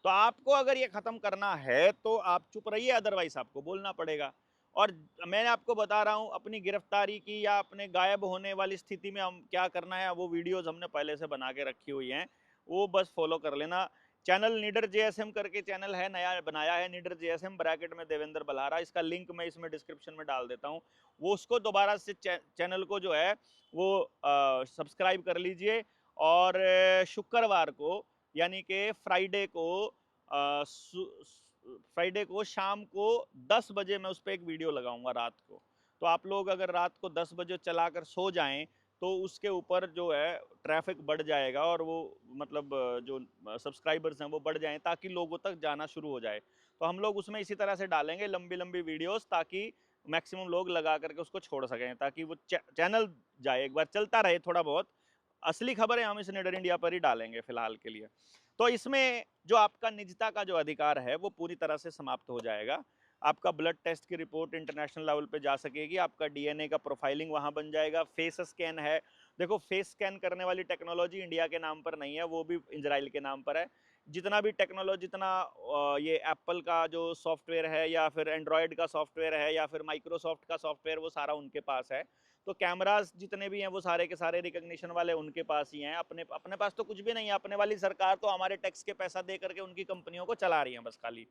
तो आपको अगर ये खत्म करना है तो आप चुप रहिए, अदरवाइज आपको बोलना पड़ेगा। और मैंने आपको बता रहा हूँ अपनी गिरफ्तारी की या अपने गायब होने वाली स्थिति में हम क्या करना है, वो वीडियोस हमने पहले से बना के रखी हुई हैं, वो बस फॉलो कर लेना। चैनल नीडर जेएसएम करके चैनल है, नया बनाया है, नीडर जेएसएम ब्रैकेट में देवेंद्र बल्हारा, इसका लिंक मैं इसमें डिस्क्रिप्शन में डाल देता हूँ। वो उसको दोबारा से चैनल को जो है वो सब्सक्राइब कर लीजिए। और शुक्रवार को यानी कि फ्राइडे को शाम को 10 बजे मैं उस पर एक वीडियो लगाऊंगा रात को। तो आप लोग अगर रात को 10 बजे चलाकर सो जाएं तो उसके ऊपर जो है ट्रैफिक बढ़ जाएगा, और वो मतलब जो सब्सक्राइबर्स हैं वो बढ़ जाएं, ताकि लोगों तक जाना शुरू हो जाए। तो हम लोग उसमें इसी तरह से डालेंगे लंबी लंबी वीडियोस, ताकि मैक्सिमम लोग लगा करके उसको छोड़ सकें, ताकि वो चैनल जाए, एक बार चलता रहे थोड़ा बहुत। असली खबरें हम इस निडर इंडिया पर ही डालेंगे फिलहाल के लिए। तो इसमें जो आपका निजता का जो अधिकार है वो पूरी तरह से समाप्त हो जाएगा। आपका ब्लड टेस्ट की रिपोर्ट इंटरनेशनल लेवल पे जा सकेगी, आपका डीएनए का प्रोफाइलिंग वहां बन जाएगा, फेस स्कैन है। देखो, फेस स्कैन करने वाली टेक्नोलॉजी इंडिया के नाम पर नहीं है, वो भी इजराइल के नाम पर है। जितना भी टेक्नोलॉजी, जितना ये एप्पल का जो सॉफ्टवेयर है या फिर एंड्रॉयड का सॉफ्टवेयर है या फिर माइक्रोसॉफ्ट का सॉफ्टवेयर, वो सारा उनके पास है। तो कैमरास जितने भी हैं वो सारे के सारे रिकॉग्निशन वाले उनके पास ही हैं। अपने अपने पास तो कुछ भी नहीं है। अपने वाली सरकार तो हमारे टैक्स के पैसा दे करके उनकी कंपनियों को चला रही है बस खाली।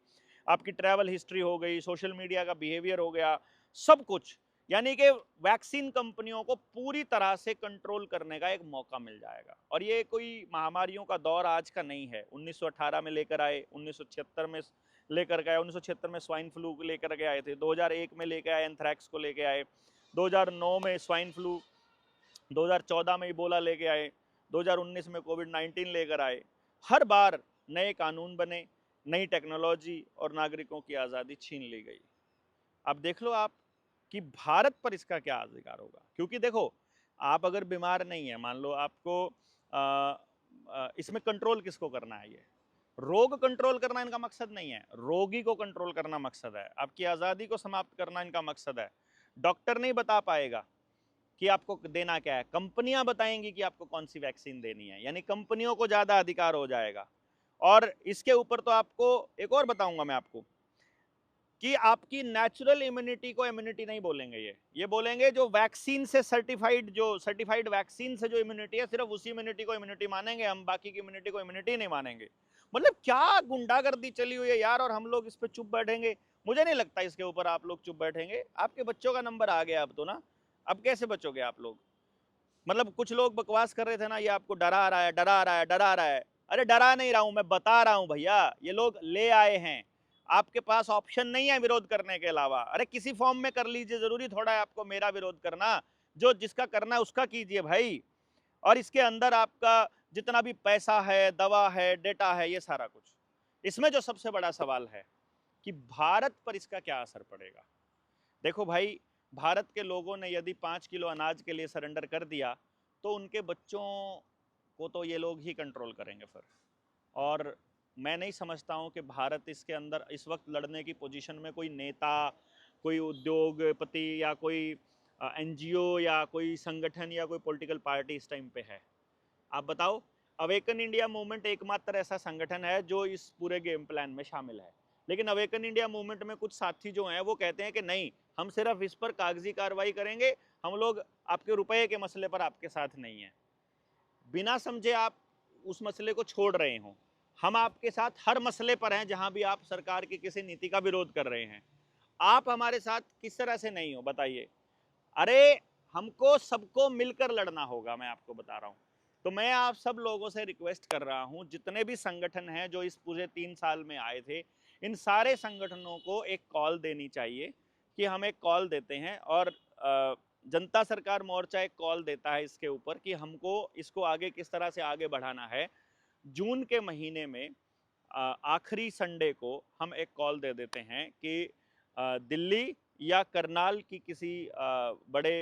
आपकी ट्रैवल हिस्ट्री हो गई, सोशल मीडिया का बिहेवियर हो गया, सब कुछ। यानी कि वैक्सीन कंपनियों को पूरी तरह से कंट्रोल करने का एक मौका मिल जाएगा। और ये कोई महामारियों का दौर आज का नहीं है। 1918 में लेकर आए, 1976 में लेकर गए, 1976 में स्वाइन फ्लू लेकर के आए थे, 2001 में लेकर आए, एंथ्रैक्स को लेकर आए, 2009 में स्वाइन फ्लू, 2014 में इबोला लेके आए, 2019 में कोविड-19 लेकर आए। हर बार नए कानून बने, नई टेक्नोलॉजी और नागरिकों की आज़ादी छीन ली गई। अब देख लो आप कि भारत पर इसका क्या अधिकार होगा। क्योंकि देखो, आप अगर बीमार नहीं है, मान लो आपको इसमें कंट्रोल किसको करना है? ये रोग कंट्रोल करना इनका मकसद नहीं है, रोगी को कंट्रोल करना मकसद है, आपकी आज़ादी को समाप्त करना इनका मकसद है। डॉक्टर नहीं बता पाएगा कि आपको देना क्या है, कंपनियां बताएंगी कि आपको कौन सी वैक्सीन देनी है। यानी कंपनियों को ज़्यादा अधिकार हो जाएगा। और इसके ऊपर तो आपको एक और बताऊंगा मैं आपको कि आपकी नेचुरल इम्यूनिटी को इम्यूनिटी नहीं बोलेंगे, ये बोलेंगे जो वैक्सीन से सर्टिफाइड वैक्सीन से जो इम्यूनिटी है, सिर्फ उसी इम्यूनिटी को इम्यूनिटी मानेंगे हम, बाकी की इम्यूनिटी को इम्यूनिटी नहीं मानेंगे। मतलब क्या गुंडागर्दी चली हुई है यार, और हम लोग इस पर चुप बैठेंगे? मुझे नहीं लगता इसके ऊपर आप लोग चुप बैठेंगे। आपके बच्चों का नंबर आ गया अब तो ना, अब कैसे बचोगे आप लोग? मतलब कुछ लोग बकवास कर रहे थे ना, ये आपको डरा रहा है, डरा रहा है, डरा रहा है। अरे डरा नहीं रहा हूं, मैं बता रहा हूं भैया, ये लोग ले आए हैं। आपके पास ऑप्शन नहीं है विरोध करने के अलावा। अरे किसी फॉर्म में कर लीजिए, जरूरी थोड़ा है आपको मेरा विरोध करना। जो जिसका करना है उसका कीजिए भाई। और इसके अंदर आपका जितना भी पैसा है, दवा है, डेटा है, ये सारा कुछ। इसमें जो सबसे बड़ा सवाल है कि भारत पर इसका क्या असर पड़ेगा। देखो भाई, भारत के लोगों ने यदि 5 किलो अनाज के लिए सरेंडर कर दिया तो उनके बच्चों को तो ये लोग ही कंट्रोल करेंगे फिर। और मैं नहीं समझता हूँ कि भारत इसके अंदर इस वक्त लड़ने की पोजीशन में कोई नेता, कोई उद्योगपति या कोई एनजीओ या कोई संगठन या कोई पॉलिटिकल पार्टी इस टाइम पे है। आप बताओ, अवेकन इंडिया मूवमेंट एकमात्र ऐसा संगठन है जो इस पूरे गेम प्लान में शामिल है। लेकिन अवेकन इंडिया मूवमेंट में कुछ साथी जो हैं वो कहते हैं कि नहीं, हम सिर्फ इस पर कागजी कार्रवाई करेंगे, हम लोग आपके रुपए के मसले पर आपके साथ नहीं हैं। बिना समझे आप उस मसले को छोड़ रहे हो। हम आपके साथ हर मसले पर हैं जहां भी आप सरकार की किसी नीति का विरोध कर रहे हैं। आप हमारे साथ किस तरह से नहीं हो बताइए? अरे हमको सबको मिलकर लड़ना होगा, मैं आपको बता रहा हूं। तो मैं आप सब लोगों से रिक्वेस्ट कर रहा हूं, जितने भी संगठन हैं जो इस पूरे 3 साल में आए थे, इन सारे संगठनों को एक कॉल देनी चाहिए कि हम एक कॉल देते हैं। और जनता सरकार मोर्चा एक कॉल देता है इसके ऊपर कि हमको इसको आगे किस तरह से आगे बढ़ाना है। जून के महीने में आखिरी संडे को हम एक कॉल दे देते हैं कि दिल्ली या करनाल की किसी बड़े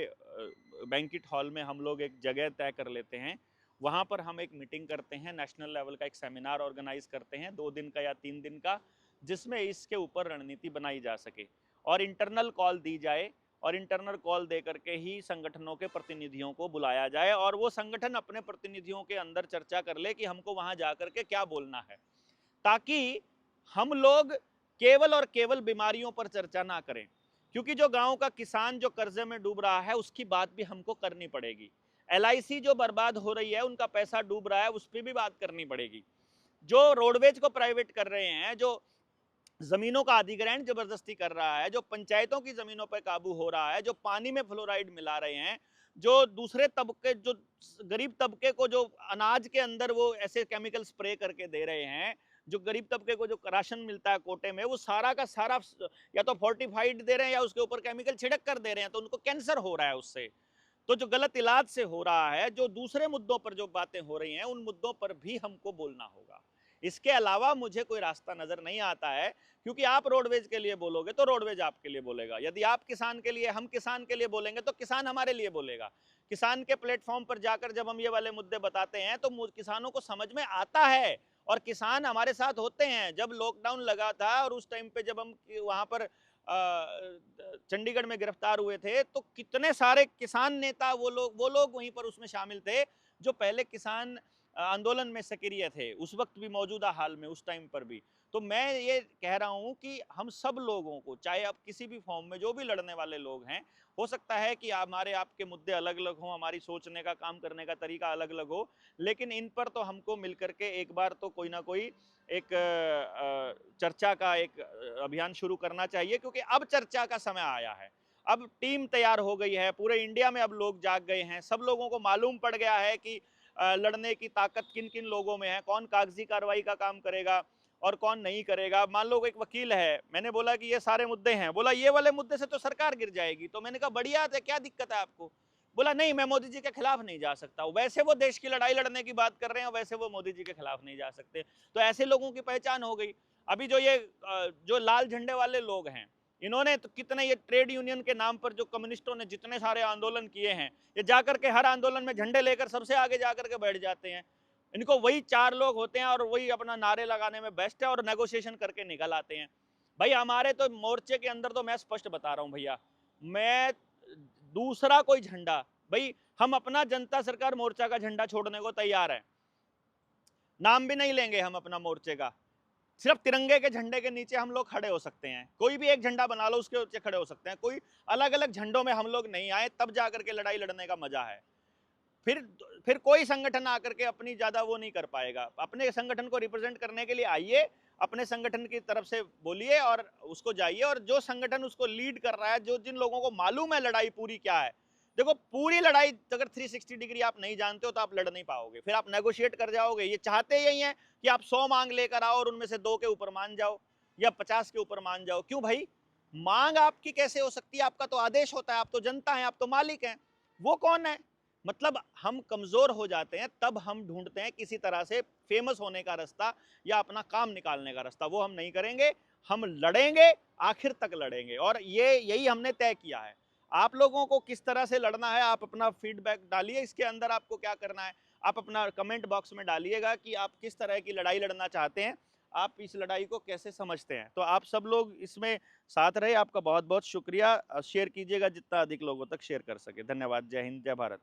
बैंकेट हॉल में हम लोग एक जगह तय कर लेते हैं। वहाँ पर हम एक मीटिंग करते हैं, नेशनल लेवल का एक सेमिनार ऑर्गेनाइज करते हैं 2 दिन का या 3 दिन का, जिसमें इसके ऊपर रणनीति बनाई जा सके और इंटरनल कॉल दी जाए। और इंटरनल कॉल दे करके ही संगठनों के प्रतिनिधियों को बुलाया जाए और वो संगठन अपने प्रतिनिधियों के अंदर चर्चा कर ले कि हमको वहाँ जा करके क्या बोलना है, ताकि हम लोग केवल और केवल बीमारियों पर चर्चा ना करें। क्योंकि जो गांव का किसान जो कर्जे में डूब रहा है उसकी बात भी हमको करनी पड़ेगी। एलआईसी जो बर्बाद हो रही है, उनका पैसा डूब रहा है, उस पर भी बात करनी पड़ेगी। जो रोडवेज को प्राइवेट कर रहे हैं, जो जमीनों का अधिग्रहण जबरदस्ती कर रहा है, जो पंचायतों की जमीनों पर काबू हो रहा है, जो पानी में फ्लोराइड मिला रहे हैं, जो दूसरे तबके, जो गरीब तबके को जो अनाज के अंदर वो ऐसे केमिकल स्प्रे करके दे रहे हैं, जो गरीब तबके को जो राशन मिलता है कोटे में, वो सारा का सारा या तो फोर्टिफाइड दे रहे हैं या उसके ऊपर केमिकल छिड़क कर दे रहे हैं, तो उनको कैंसर हो रहा है उससे। तो जो गलत इलाज से हो रहा है, जो दूसरे मुद्दों पर जो बातें हो रही हैं, उन मुद्दों पर भी हमको बोलना होगा। इसके अलावा मुझे कोई रास्ता नजर नहीं आता है, क्योंकि आप रोडवेज के लिए बोलोगे तो रोडवेज आपके लिए बोलेगा, यदि आप किसान के लिए, हम किसान के लिए बोलेंगे तो किसान हमारे लिए बोलेगा। किसान के प्लेटफॉर्म पर जाकर जब हम ये वाले मुद्दे बताते हैं तो किसानों को समझ में आता है, और किसान हमारे साथ होते हैं। जब लॉकडाउन लगा था और उस टाइम पे जब हम वहां पर चंडीगढ़ में गिरफ्तार हुए थे, तो कितने सारे किसान नेता वो लोग वहीं पर उसमें शामिल थे जो पहले किसान आंदोलन में सक्रिय थे, उस वक्त भी, मौजूदा हाल में, उस टाइम पर भी। तो मैं ये कह रहा हूं कि हम सब लोगों को, चाहे आप किसी भी फॉर्म में जो भी लड़ने वाले लोग हैं, हो सकता है कि हमारे आपके मुद्दे अलग अलग हों, हमारी सोचने का, काम करने का तरीका अलग अलग हो, लेकिन इन पर तो हमको मिलकर के एक बार तो कोई ना कोई एक चर्चा का एक अभियान शुरू करना चाहिए, क्योंकि अब चर्चा का समय आया है। अब टीम तैयार हो गई है, पूरे इंडिया में अब लोग जाग गए हैं, सब लोगों को मालूम पड़ गया है कि लड़ने की ताकत किन किन लोगों में है, कौन कागजी कार्रवाई का काम करेगा और कौन नहीं करेगा। मान लो एक वकील है, मैंने बोला कि ये सारे मुद्दे हैं, बोला ये वाले मुद्दे से तो सरकार गिर जाएगी, तो मैंने कहा बढ़िया है, क्या दिक्कत है आपको? बोला नहीं, मैं मोदी जी के खिलाफ नहीं जा सकता। वैसे वो देश की लड़ाई लड़ने की बात कर रहे हैं, वैसे वो मोदी जी के खिलाफ नहीं जा सकते। तो ऐसे लोगों की पहचान हो गई। अभी जो ये जो लाल झंडे वाले लोग हैं, इन्होंने तो कितने, ये ट्रेड यूनियन के नाम पर जो कम्युनिस्टों ने जितने सारे आंदोलन किए हैं, ये जाकर के हर आंदोलन में झंडे लेकर सबसे आगे जाकर के बैठ जाते हैं। इनको वही 4 लोग होते हैं और वही अपना नारे लगाने में बेस्ट है और नेगोशिएशन करके निकल आते हैं। भाई हमारे तो मोर्चे के अंदर तो मैं स्पष्ट बता रहा हूं भैया, मैं दूसरा कोई झंडा, भाई हम अपना जनता सरकार मोर्चा का झंडा छोड़ने को तैयार है, नाम भी नहीं लेंगे हम अपना मोर्चे का, सिर्फ तिरंगे के झंडे के नीचे हम लोग खड़े हो सकते हैं। कोई भी एक झंडा बना लो, उसके नीचे खड़े हो सकते हैं। कोई अलग अलग झंडों में हम लोग नहीं आए, तब जाकर के लड़ाई लड़ने का मजा है। फिर फिर कोई संगठन आकर के अपनी ज्यादा वो नहीं कर पाएगा। अपने संगठन को रिप्रेजेंट करने के लिए आइए, अपने संगठन की तरफ से बोलिए और उसको जाइए, और जो संगठन उसको लीड कर रहा है, जो जिन लोगों को मालूम है लड़ाई पूरी क्या है, देखो पूरी लड़ाई अगर 360 डिग्री आप नहीं जानते हो तो आप लड़ नहीं पाओगे, फिर आप नेगोशिएट कर जाओगे। ये चाहते यही है कि आप 100 मांग लेकर आओ और उनमें से 2 के ऊपर मान जाओ या 50 के ऊपर मान जाओ। क्यों भाई, मांग आपकी कैसे हो सकती है? आपका तो आदेश होता है, आप तो जनता है, आप तो मालिक हैं। वो कौन है? मतलब हम कमजोर हो जाते हैं, तब हम ढूंढते हैं किसी तरह से फेमस होने का रास्ता या अपना काम निकालने का रास्ता। वो हम नहीं करेंगे, हम लड़ेंगे, आखिर तक लड़ेंगे, और यही हमने तय किया है। आप लोगों को किस तरह से लड़ना है, आप अपना फीडबैक डालिए, इसके अंदर आपको क्या करना है, आप अपना कमेंट बॉक्स में डालिएगा कि आप किस तरह की लड़ाई लड़ना चाहते हैं, आप इस लड़ाई को कैसे समझते हैं। तो आप सब लोग इसमें साथ रहे, आपका बहुत बहुत शुक्रिया। शेयर कीजिएगा जितना अधिक लोगों तक शेयर कर सके। धन्यवाद। जय हिंद, जय भारत।